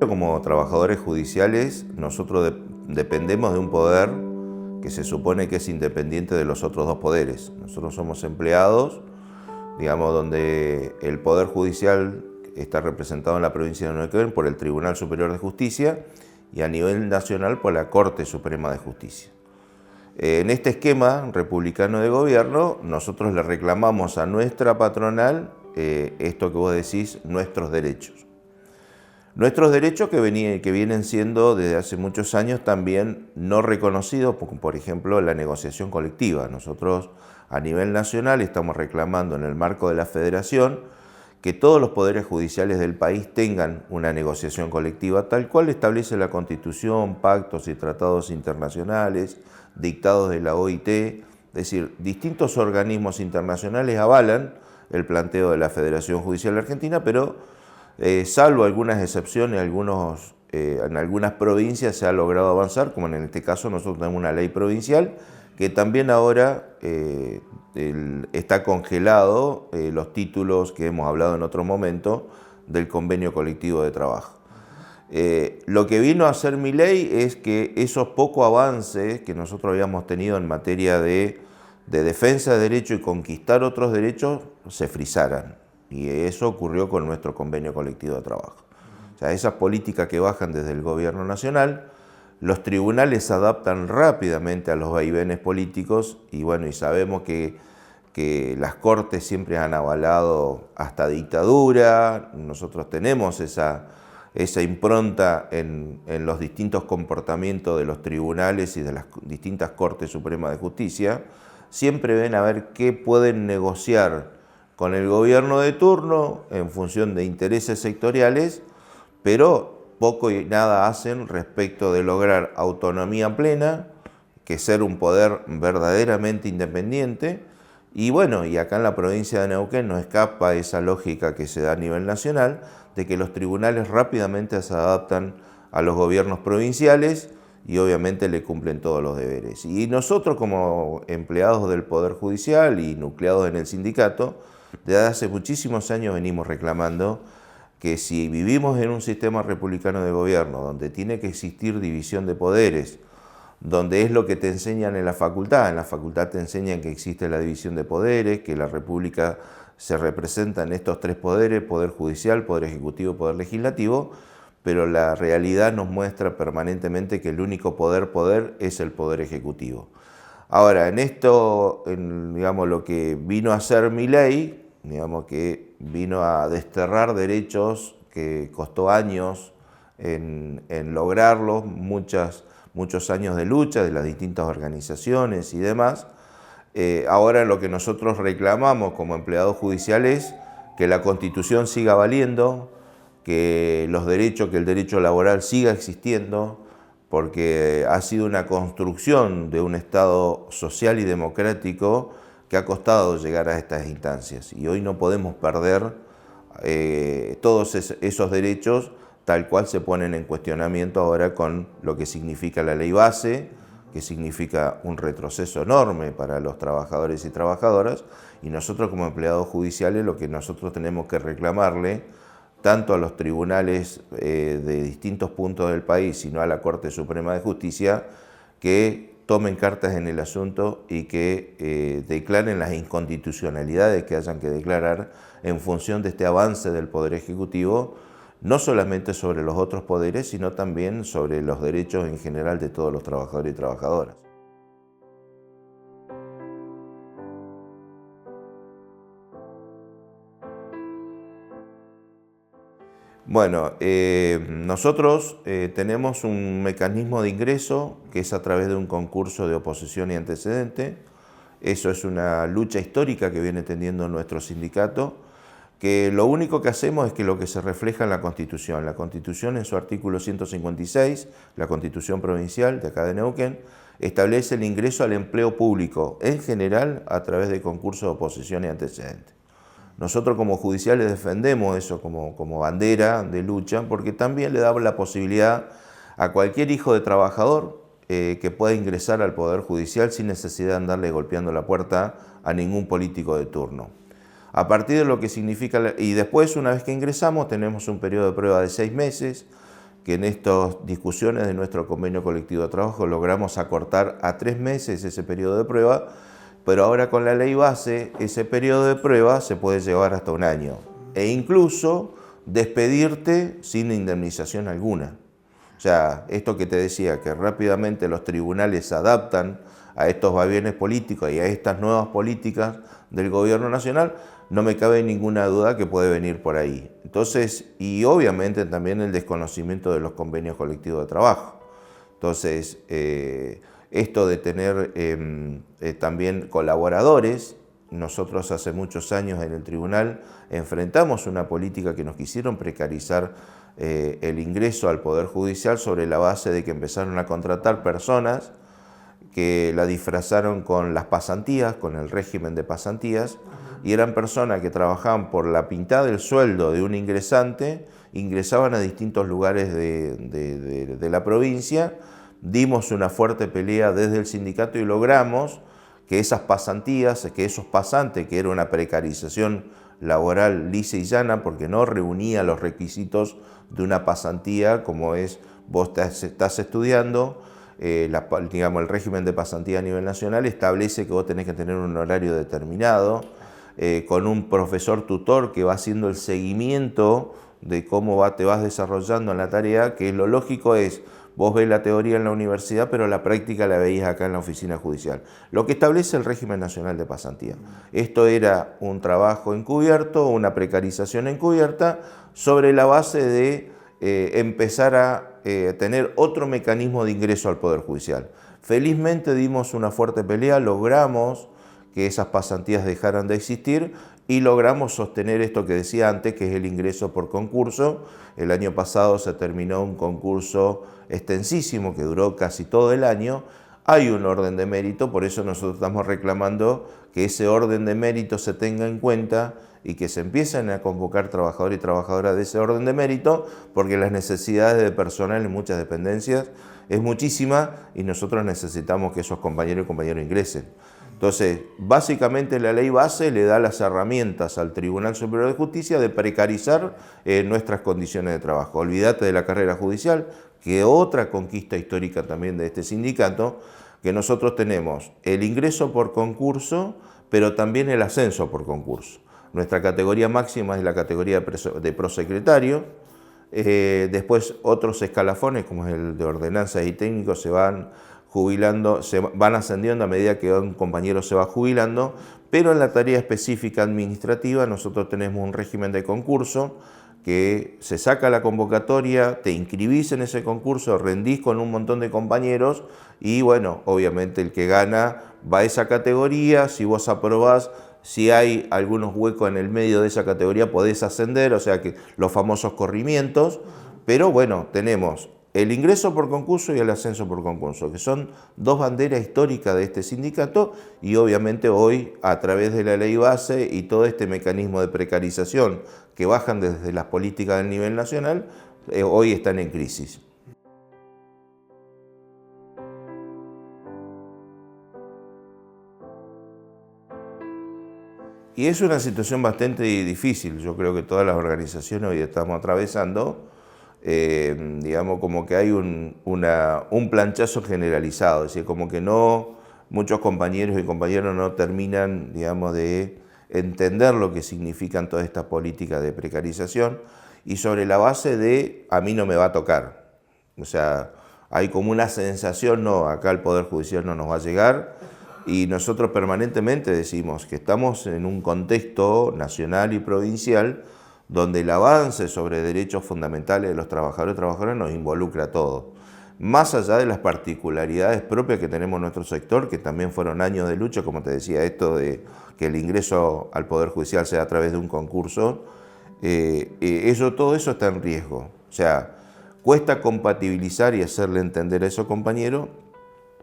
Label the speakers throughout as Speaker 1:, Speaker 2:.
Speaker 1: Como trabajadores judiciales, nosotros dependemos de un poder que se supone que es independiente de los otros dos poderes. Nosotros somos empleados, digamos, donde el Poder Judicial está representado en la provincia de Neuquén por el Tribunal Superior de Justicia y a nivel nacional por la Corte Suprema de Justicia. En este esquema republicano de gobierno, nosotros le reclamamos a nuestra patronal esto que vos decís, nuestros derechos. Nuestros derechos que vienen siendo desde hace muchos años también no reconocidos, por ejemplo, la negociación colectiva. Nosotros a nivel nacional estamos reclamando en el marco de la federación que todos los poderes judiciales del país tengan una negociación colectiva tal cual establece la Constitución, pactos y tratados internacionales, dictados de la OIT, es decir, distintos organismos internacionales avalan el planteo de la Federación Judicial Argentina, pero salvo algunas excepciones, en algunas provincias se ha logrado avanzar, como en este caso nosotros tenemos una ley provincial que también ahora está congelado los títulos que hemos hablado en otro momento del convenio colectivo de trabajo. Lo que vino a hacer mi ley es que esos pocos avances que nosotros habíamos tenido en materia de defensa de derechos y conquistar otros derechos se frisaran. Y eso ocurrió con nuestro convenio colectivo de trabajo. O sea, esas políticas que bajan desde el gobierno nacional, los tribunales se adaptan rápidamente a los vaivenes políticos y bueno, y sabemos que las cortes siempre han avalado hasta dictadura. Nosotros tenemos esa impronta en los distintos comportamientos de los tribunales y de las distintas Cortes Supremas de Justicia. Siempre ven a ver qué pueden negociar con el gobierno de turno en función de intereses sectoriales, pero poco y nada hacen respecto de lograr autonomía plena, que ser un poder verdaderamente independiente. Y bueno, y acá en la provincia de Neuquén no escapa esa lógica que se da a nivel nacional, de que los tribunales rápidamente se adaptan a los gobiernos provinciales y obviamente le cumplen todos los deberes. Y nosotros como empleados del Poder Judicial y nucleados en el sindicato, desde hace muchísimos años venimos reclamando que si vivimos en un sistema republicano de gobierno donde tiene que existir división de poderes, donde es lo que te enseñan en la facultad te enseñan que existe la división de poderes, que la república se representa en estos tres poderes, Poder Judicial, Poder Ejecutivo, Poder Legislativo, pero la realidad nos muestra permanentemente que el único poder es el Poder Ejecutivo. Ahora, en esto, digamos, lo que vino a hacer mi ley, digamos que vino a desterrar derechos que costó años en lograrlos, muchos años de lucha de las distintas organizaciones y demás. Ahora lo que nosotros reclamamos como empleados judiciales es que la Constitución siga valiendo, que el derecho laboral siga existiendo, porque ha sido una construcción de un Estado social y democrático que ha costado llegar a estas instancias. Y hoy no podemos perder todos esos derechos tal cual se ponen en cuestionamiento ahora con lo que significa la ley base, que significa un retroceso enorme para los trabajadores y trabajadoras, y nosotros como empleados judiciales lo que nosotros tenemos que reclamarle tanto a los tribunales de distintos puntos del país, sino a la Corte Suprema de Justicia, que tomen cartas en el asunto y que declaren las inconstitucionalidades que hayan que declarar en función de este avance del Poder Ejecutivo, no solamente sobre los otros poderes, sino también sobre los derechos en general de todos los trabajadores y trabajadoras. Bueno, nosotros tenemos un mecanismo de ingreso que es a través de un concurso de oposición y antecedente. Eso es una lucha histórica que viene teniendo nuestro sindicato, que lo único que hacemos es que lo que se refleja en la Constitución. La Constitución en su artículo 156, la Constitución provincial de acá de Neuquén, establece el ingreso al empleo público, en general a través de concursos de oposición y antecedente. Nosotros como judiciales defendemos eso como bandera de lucha, porque también le da la posibilidad a cualquier hijo de trabajador que pueda ingresar al Poder Judicial sin necesidad de andarle golpeando la puerta a ningún político de turno. A partir de lo que significa, y después una vez que ingresamos tenemos un periodo de prueba de 6 meses, que en estas discusiones de nuestro convenio colectivo de trabajo logramos acortar a 3 meses ese periodo de prueba, pero ahora con la ley base ese periodo de prueba se puede llevar hasta 1 año e incluso despedirte sin indemnización alguna. O sea, esto que te decía, que rápidamente los tribunales se adaptan a estos vaivenes políticos y a estas nuevas políticas del gobierno nacional, no me cabe ninguna duda que puede venir por ahí. Entonces, y obviamente también el desconocimiento de los convenios colectivos de trabajo. Entonces, esto de tener también colaboradores, nosotros hace muchos años en el tribunal enfrentamos una política que nos quisieron precarizar el ingreso al Poder Judicial sobre la base de que empezaron a contratar personas que la disfrazaron con las pasantías, con el régimen de pasantías, y eran personas que trabajaban por la mitad del sueldo de un ingresante, ingresaban a distintos lugares de la provincia. Dimos una fuerte pelea desde el sindicato y logramos que esas pasantías, que esos pasantes, que era una precarización laboral lisa y llana porque no reunía los requisitos de una pasantía, como es vos estás estudiando, digamos, el régimen de pasantía a nivel nacional establece que vos tenés que tener un horario determinado, con un profesor tutor que va haciendo el seguimiento de cómo te vas desarrollando en la tarea, que lo lógico es, vos ves la teoría en la universidad, pero la práctica la veías acá en la oficina judicial. Lo que establece el régimen nacional de pasantía. Esto era un trabajo encubierto, una precarización encubierta, sobre la base de empezar a tener otro mecanismo de ingreso al Poder Judicial. Felizmente dimos una fuerte pelea, logramos que esas pasantías dejaran de existir y logramos sostener esto que decía antes, que es el ingreso por concurso. El año pasado se terminó un concurso extensísimo que duró casi todo el año. Hay un orden de mérito, por eso nosotros estamos reclamando que ese orden de mérito se tenga en cuenta y que se empiecen a convocar trabajadores y trabajadoras de ese orden de mérito, porque las necesidades de personal en muchas dependencias es muchísima y nosotros necesitamos que esos compañeros y compañeras ingresen. Entonces, básicamente la ley base le da las herramientas al Tribunal Superior de Justicia de precarizar nuestras condiciones de trabajo. Olvídate de la carrera judicial, que otra conquista histórica también de este sindicato, que nosotros tenemos el ingreso por concurso, pero también el ascenso por concurso. Nuestra categoría máxima es la categoría de prosecretario. Después otros escalafones, como es el de ordenanzas y técnicos, se van jubilando, se van ascendiendo a medida que un compañero se va jubilando, pero en la tarea específica administrativa nosotros tenemos un régimen de concurso que se saca la convocatoria, te inscribís en ese concurso, rendís con un montón de compañeros y bueno, obviamente el que gana va a esa categoría. Si vos aprobás, si hay algunos huecos en el medio de esa categoría podés ascender, o sea que los famosos corrimientos, pero bueno, tenemos el ingreso por concurso y el ascenso por concurso, que son dos banderas históricas de este sindicato y obviamente hoy, a través de la ley base y todo este mecanismo de precarización que bajan desde las políticas del nivel nacional, hoy están en crisis. Y es una situación bastante difícil, yo creo que todas las organizaciones hoy estamos atravesando, digamos, como que hay un planchazo generalizado, es decir, como que no, muchos compañeros y compañeras no terminan, digamos, de entender lo que significan todas estas políticas de precarización y sobre la base de a mí no me va a tocar. O sea, hay como una sensación, no, acá el Poder Judicial no nos va a llegar y nosotros permanentemente decimos que estamos en un contexto nacional y provincial donde el avance sobre derechos fundamentales de los trabajadores y trabajadoras nos involucra a todos. Más allá de las particularidades propias que tenemos en nuestro sector, que también fueron años de lucha, como te decía, esto de que el ingreso al Poder Judicial sea a través de un concurso, todo eso está en riesgo. O sea, cuesta compatibilizar y hacerle entender a esos compañeros,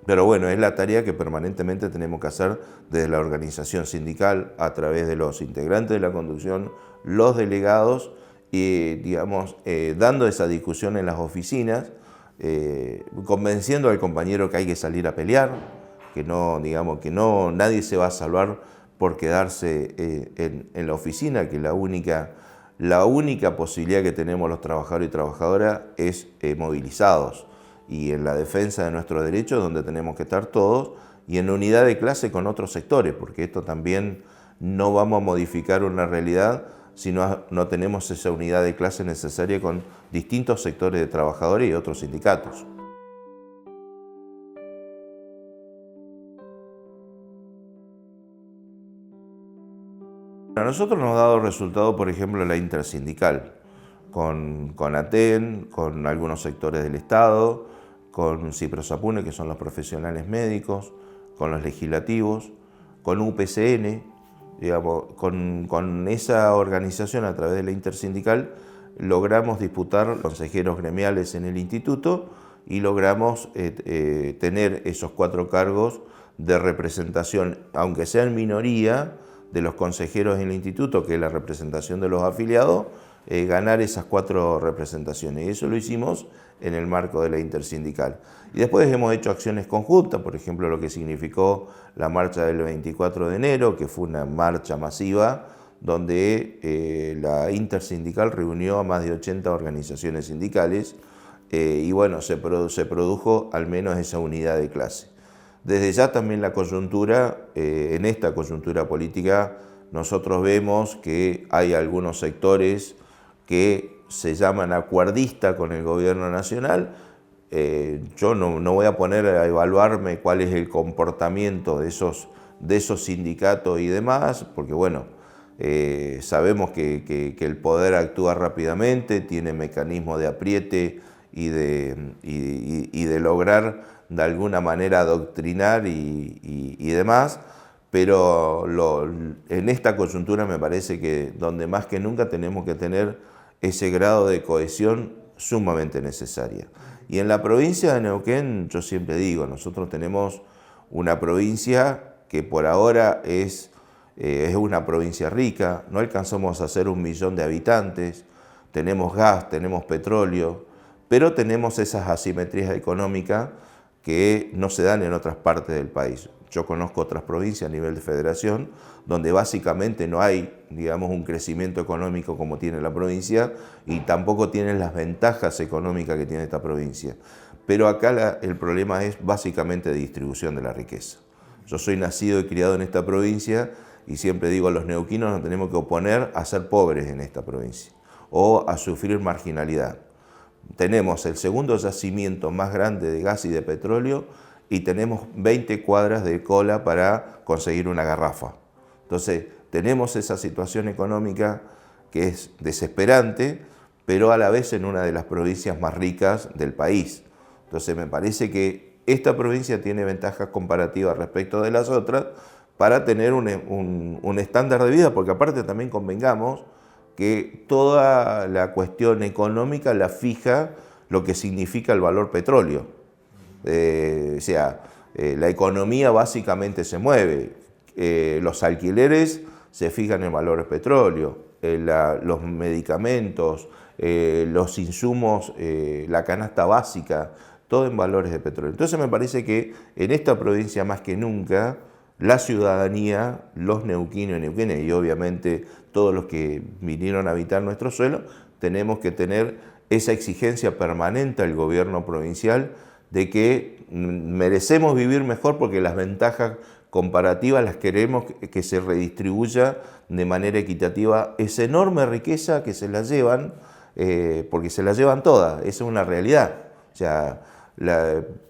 Speaker 1: pero bueno, es la tarea que permanentemente tenemos que hacer desde la organización sindical, a través de los integrantes de la conducción, los delegados, y digamos, dando esa discusión en las oficinas, convenciendo al compañero que hay que salir a pelear, que no, digamos, que no, nadie se va a salvar por quedarse en la oficina, que la única la única posibilidad que tenemos los trabajadores y trabajadoras es movilizados y en la defensa de nuestros derechos, donde tenemos que estar todos, y en unidad de clase con otros sectores, porque esto también no vamos a modificar una realidad si no tenemos esa unidad de clase necesaria con distintos sectores de trabajadores y otros sindicatos. A nosotros nos ha dado resultado, por ejemplo, la intersindical, con ATEN, con algunos sectores del Estado, con CIPROSAPUNE, que son los profesionales médicos, con los legislativos, con UPCN, digamos, con esa organización a través de la intersindical logramos disputar consejeros gremiales en el instituto y logramos tener esos 4 cargos de representación, aunque sea en minoría, de los consejeros en el instituto, que es la representación de los afiliados, ganar esas 4 representaciones. Y eso lo hicimos en el marco de la intersindical. Y después hemos hecho acciones conjuntas, por ejemplo, lo que significó la marcha del 24 de enero, que fue una marcha masiva, donde la intersindical reunió a más de 80 organizaciones sindicales, y bueno, se produjo al menos esa unidad de clase. Desde ya también la coyuntura, en esta coyuntura política, nosotros vemos que hay algunos sectores que se llaman acuerdistas con el gobierno nacional. Yo no voy a poner a evaluarme cuál es el comportamiento de esos sindicatos y demás, porque bueno, sabemos que el poder actúa rápidamente, tiene mecanismos de apriete y de lograr de alguna manera adoctrinar y demás, pero en esta coyuntura me parece que donde más que nunca tenemos que tener ese grado de cohesión sumamente necesaria. Y en la provincia de Neuquén, yo siempre digo, nosotros tenemos una provincia que por ahora es una provincia rica, no alcanzamos a ser 1 millón de habitantes, tenemos gas, tenemos petróleo, pero tenemos esas asimetrías económicas que no se dan en otras partes del país. Yo conozco otras provincias a nivel de federación donde básicamente no hay, digamos, un crecimiento económico como tiene la provincia y tampoco tienen las ventajas económicas que tiene esta provincia. Pero acá el problema es básicamente de distribución de la riqueza. Yo soy nacido y criado en esta provincia y siempre digo a los neuquinos nos tenemos que oponer a ser pobres en esta provincia o a sufrir marginalidad. Tenemos el segundo yacimiento más grande de gas y de petróleo y tenemos 20 cuadras de cola para conseguir una garrafa. Entonces, tenemos esa situación económica que es desesperante, pero a la vez en una de las provincias más ricas del país. Entonces, me parece que esta provincia tiene ventajas comparativas respecto de las otras para tener un estándar de vida, porque aparte también convengamos que toda la cuestión económica la fija lo que significa el valor petróleo. La economía básicamente se mueve. Los alquileres se fijan en valores petróleo, los medicamentos, los insumos, la canasta básica, todo en valores de petróleo. Entonces me parece que en esta provincia más que nunca la ciudadanía, los neuquinos y neuquinas y obviamente todos los que vinieron a habitar nuestro suelo, tenemos que tener esa exigencia permanente al gobierno provincial de que merecemos vivir mejor porque las ventajas comparativas las queremos que se redistribuya de manera equitativa esa enorme riqueza que se la llevan, porque se la llevan todas, esa es una realidad. O sea,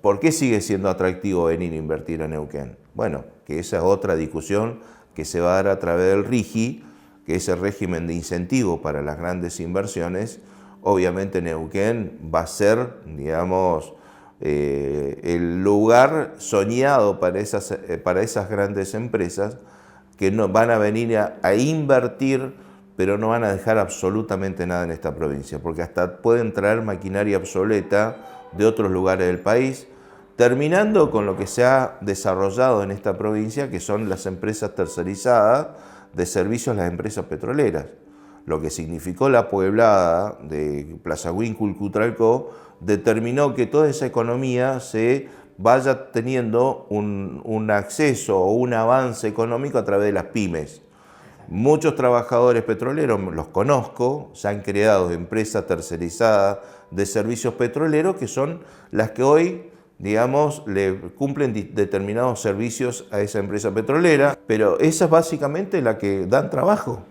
Speaker 1: ¿por qué sigue siendo atractivo venir a invertir en Neuquén? Bueno, que esa es otra discusión que se va a dar a través del RIGI, que es el régimen de incentivo para las grandes inversiones. Obviamente Neuquén va a ser, digamos, el lugar soñado para esas grandes empresas que van a venir a invertir, pero no van a dejar absolutamente nada en esta provincia, porque hasta pueden traer maquinaria obsoleta de otros lugares del país, terminando con lo que se ha desarrollado en esta provincia, que son las empresas tercerizadas de servicios a las empresas petroleras. Lo que significó la pueblada de Plaza Huíncul, Cutralcó, determinó que toda esa economía se vaya teniendo un acceso o un avance económico a través de las pymes. Muchos trabajadores petroleros, los conozco, se han creado empresas tercerizadas de servicios petroleros que son las que hoy, digamos, le cumplen determinados servicios a esa empresa petrolera, pero esa es básicamente la que dan trabajo,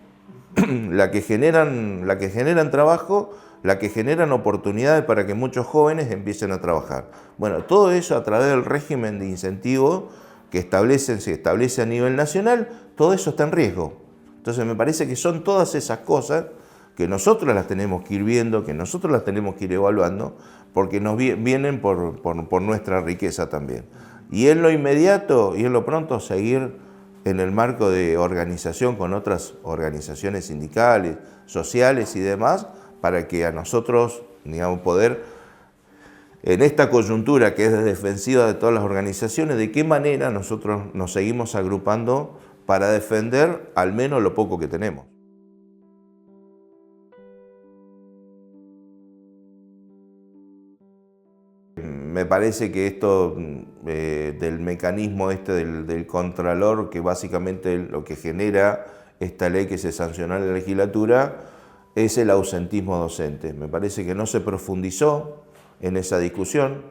Speaker 1: la que generan trabajo, la que generan oportunidades para que muchos jóvenes empiecen a trabajar. Bueno, todo eso a través del régimen de incentivo que se establece a nivel nacional, todo eso está en riesgo. Entonces me parece que son todas esas cosas que nosotros las tenemos que ir viendo, que nosotros las tenemos que ir evaluando, porque nos vienen por nuestra riqueza también. Y en lo inmediato y en lo pronto seguir en el marco de organización con otras organizaciones sindicales, sociales y demás, para que a nosotros, digamos, poder, en esta coyuntura que es defensiva de todas las organizaciones, de qué manera nosotros nos seguimos agrupando para defender al menos lo poco que tenemos. Me parece que esto del mecanismo del Contralor, que básicamente lo que genera esta ley que se sancionó en la legislatura, es el ausentismo docente. Me parece que no se profundizó en esa discusión.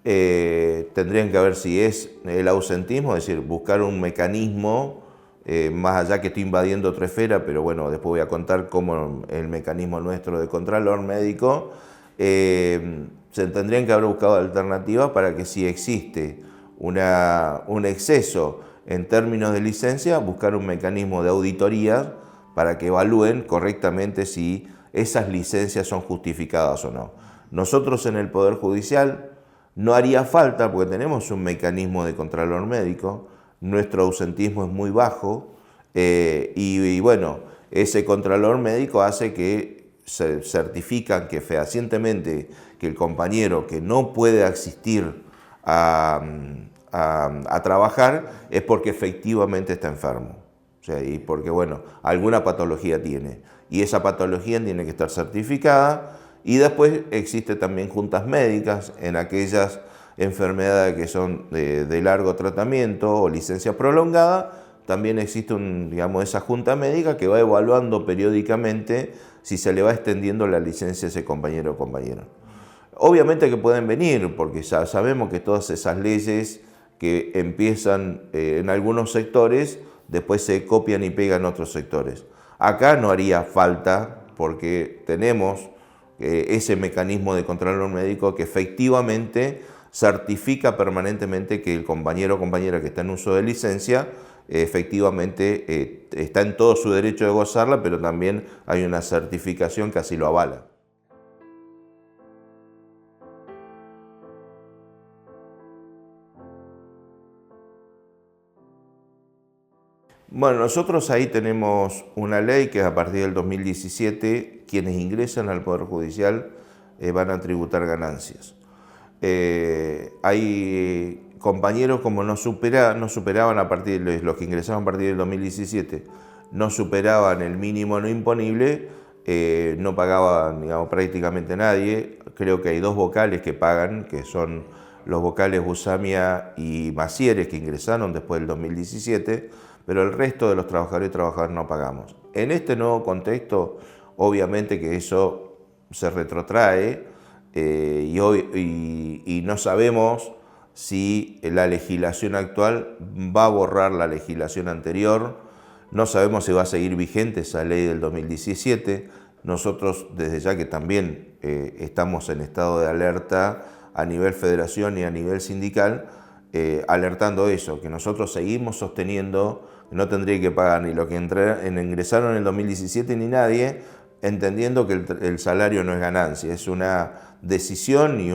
Speaker 1: Tendrían que ver si es el ausentismo, es decir, buscar un mecanismo más allá que estoy invadiendo otra esfera, pero bueno, después voy a contar cómo el mecanismo nuestro de Contralor médico, se tendrían que haber buscado alternativas para que si existe un exceso en términos de licencia, buscar un mecanismo de auditoría para que evalúen correctamente si esas licencias son justificadas o no. Nosotros en el Poder Judicial no haría falta porque tenemos un mecanismo de Contralor médico, nuestro ausentismo es muy bajo y bueno, ese Contralor médico hace que se certifican que fehacientemente que el compañero que no puede asistir a trabajar es porque efectivamente está enfermo. O sea, y porque, bueno, alguna patología tiene. Y esa patología tiene que estar certificada. Y después existe también juntas médicas en aquellas enfermedades que son de largo tratamiento o licencia prolongada. También existe esa junta médica que va evaluando periódicamente si se le va extendiendo la licencia a ese compañero o compañera. Obviamente que pueden venir, porque ya sabemos que todas esas leyes que empiezan en algunos sectores, después se copian y pegan en otros sectores. Acá no haría falta, porque tenemos ese mecanismo de Contralor médico que efectivamente certifica permanentemente que el compañero o compañera que está en uso de licencia efectivamente está en todo su derecho de gozarla, pero también hay una certificación que así lo avala. Bueno, nosotros ahí tenemos una ley que a partir del 2017 quienes ingresan al Poder Judicial van a tributar ganancias. Hay compañeros como no superaban a partir de los que ingresaban a partir del 2017, no superaban el mínimo no imponible, no pagaban, digamos, prácticamente nadie. Creo que hay dos vocales que pagan, que son los vocales Busamia y Macieres, que ingresaron después del 2017, pero el resto de los trabajadores y trabajadoras no pagamos. En este nuevo contexto, obviamente que eso se retrotrae y no sabemos si la legislación actual va a borrar la legislación anterior, no sabemos si va a seguir vigente esa ley del 2017. Nosotros desde ya que también estamos en estado de alerta a nivel federación y a nivel sindical, alertando eso, que nosotros seguimos sosteniendo que no tendría que pagar ni lo que ingresaron en el 2017 ni nadie, entendiendo que el salario no es ganancia, es una decisión y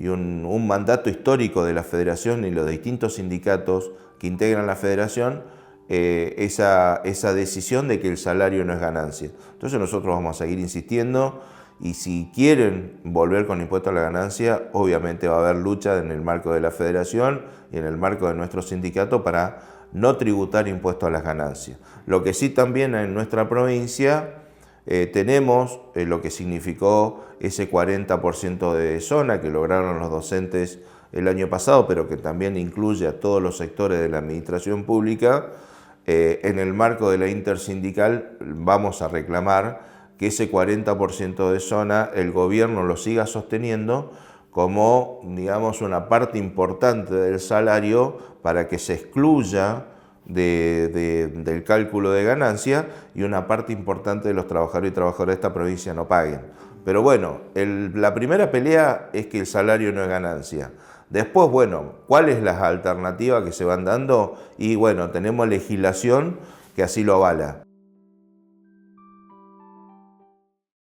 Speaker 1: un mandato histórico de la federación y los distintos sindicatos que integran la federación, esa decisión de que el salario no es ganancia. Entonces nosotros vamos a seguir insistiendo y si quieren volver con impuesto a la ganancia, obviamente va a haber lucha en el marco de la federación y en el marco de nuestro sindicato para no tributar impuesto a las ganancias. Lo que sí también en nuestra provincia tenemos lo que significó ese 40% de zona que lograron los docentes el año pasado, pero que también incluye a todos los sectores de la administración pública, en el marco de la intersindical vamos a reclamar que ese 40% de zona el gobierno lo siga sosteniendo como, digamos, una parte importante del salario para que se excluya del cálculo de ganancia y una parte importante de los trabajadores y trabajadoras de esta provincia no paguen. Pero bueno, la primera pelea es que el salario no es ganancia. Después, bueno, ¿cuáles las alternativas que se van dando? Y bueno, tenemos legislación que así lo avala.